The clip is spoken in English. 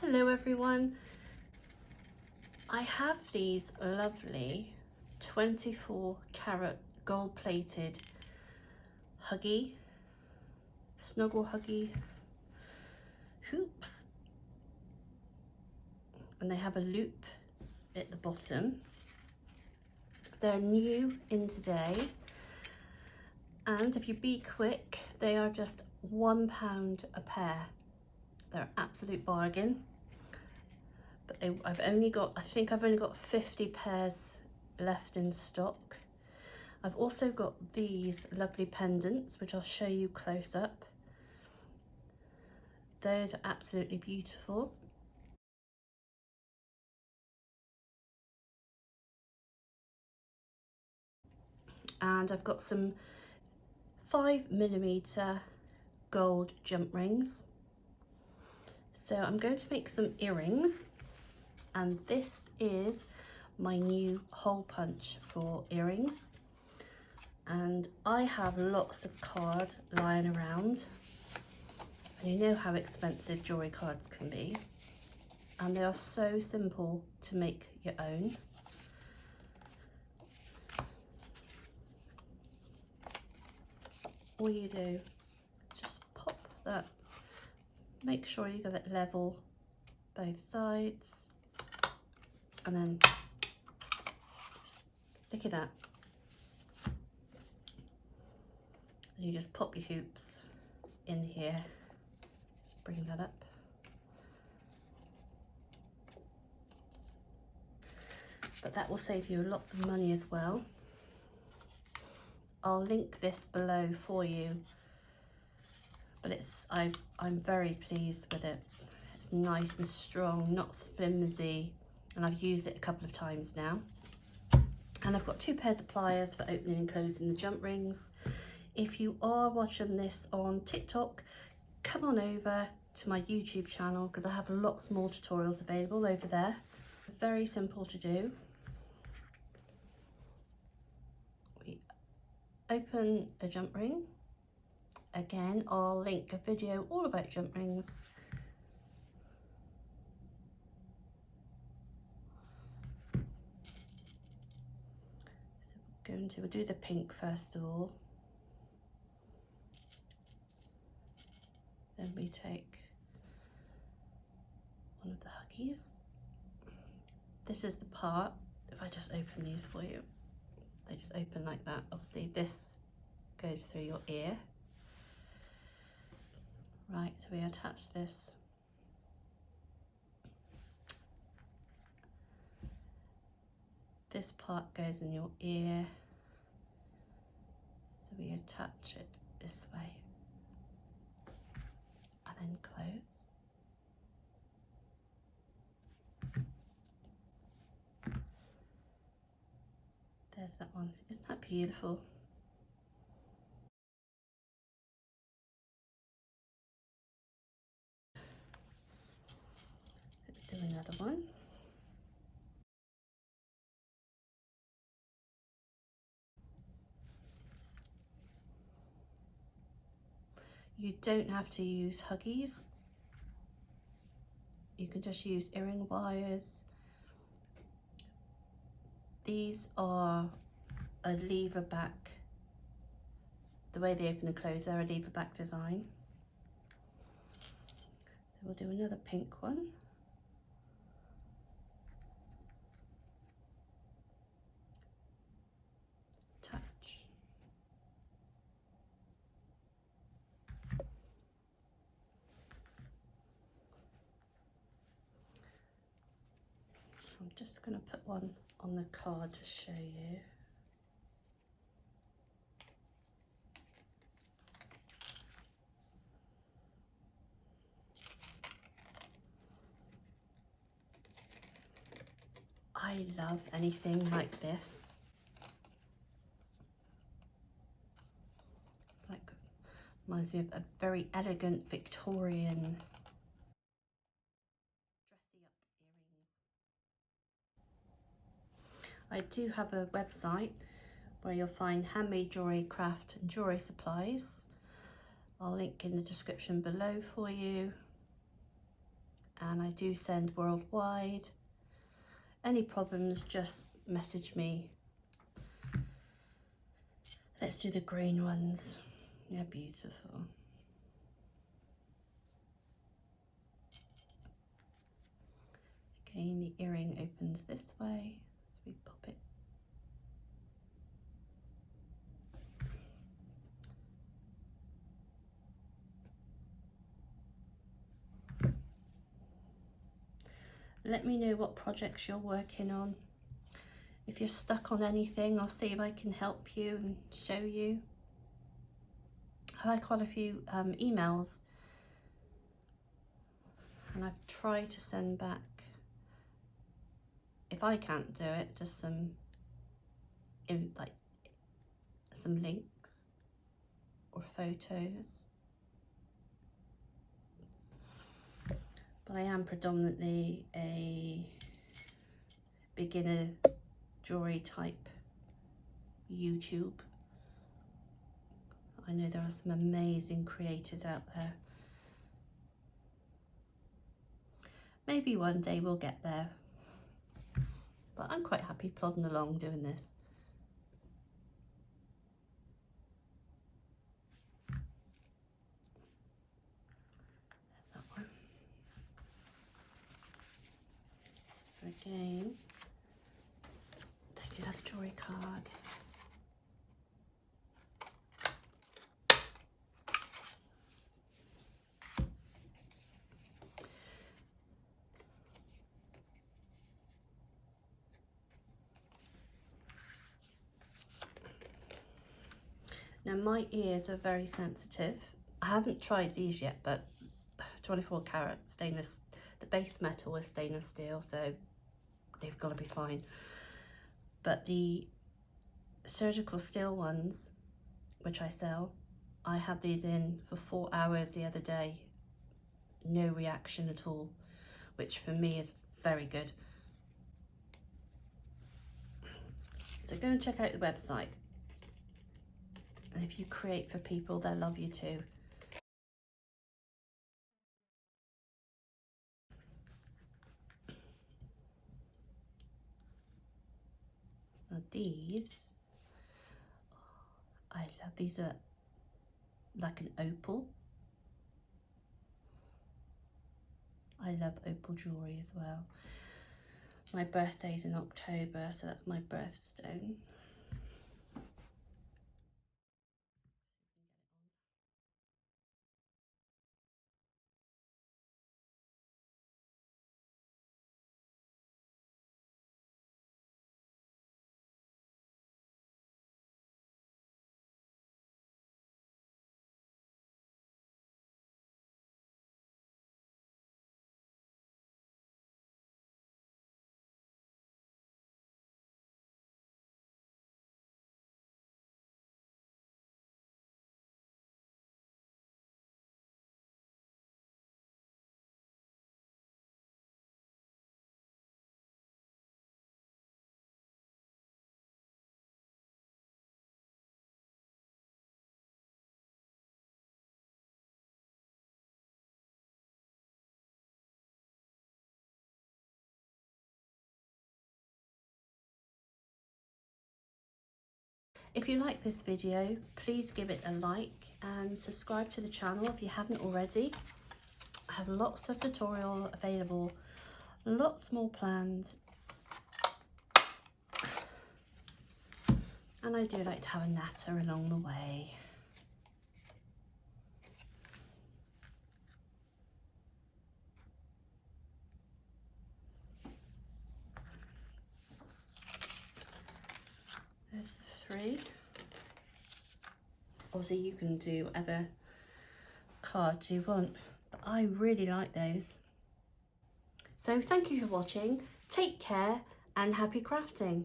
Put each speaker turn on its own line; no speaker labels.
Hello everyone. I have these lovely 24 carat gold plated Huggie, snuggle Huggie hoops, and they have a loop at the bottom. They're new in today, and if you be quick, they are just £1 a pair. They're an absolute bargain. But I think I've only got 50 pairs left in stock. I've also got these lovely pendants, which I'll show you close up. Those are absolutely beautiful. And I've got some 5mm gold jump rings. So I'm going to make some earrings, and this is my new hole punch for earrings. And I have lots of card lying around, and you know how expensive jewellery cards can be, and they are so simple to make your own. All you do, just pop that, make sure you get it level both sides, and then look at that. You just pop your hoops in here, just bring that up. But that will save you a lot of money as well. I'll link this below for you, but I'm very pleased with it. It's nice and strong, not flimsy, and I've used it a couple of times now. And I've got 2 pairs of pliers for opening and closing the jump rings. If you are watching this on TikTok, come on over to my YouTube channel, because I have lots more tutorials available over there. Very simple to do. We open a jump ring. Again, I'll link a video all about jump rings. So we'll do the pink first of all. Then we take one of the Huggies. This is the part, if I just open these for you, they just open like that. Obviously this goes through your ear. Right, so we attach this. This part goes in your ear. So we attach it this way. And then close. There's that one. Isn't that beautiful? Let's do another one. You don't have to use Huggies. You can just use earring wires. These are a lever back. The way they open and close, they're a lever back design. So we'll do another pink one. Touch. I'm just going to put one on the card to show you. I love anything like this. It's like, reminds me of a very elegant Victorian dressy up earrings. I do have a website where you'll find handmade jewellery, craft and jewellery supplies. I'll link in the description below for you. and I do send worldwide. Any problems, just message me. Let's do the green ones. They're beautiful. Okay, the earring opens this way, so we pop it. Let me know what projects you're working on. If you're stuck on anything, I'll see if I can help you and show you. I've had quite a few emails, and I've tried to send back, if I can't do it, just some links or photos. But I am predominantly a beginner jewellery type YouTube. I know there are some amazing creators out there. Maybe one day we'll get there. But I'm quite happy plodding along doing this. That one. So again, take another jewellery card. Now my ears are very sensitive. I haven't tried these yet, but 24 karat stainless, the base metal is stainless steel, so they've got to be fine. But the surgical steel ones, which I sell, I had these in for 4 hours the other day. No reaction at all, which for me is very good. So go and check out the website. And if you create for people, they'll love you too. Now these, I love, these are like an opal. I love opal jewellery as well. My birthday's in October, so that's my birthstone. If you like this video, please give it a like and subscribe to the channel if you haven't already. I have lots of tutorial available, lots more planned. And I do like to have a natter along the way. There's the 3. Obviously you can do whatever cards you want, but I really like those. So thank you for watching, take care and happy crafting.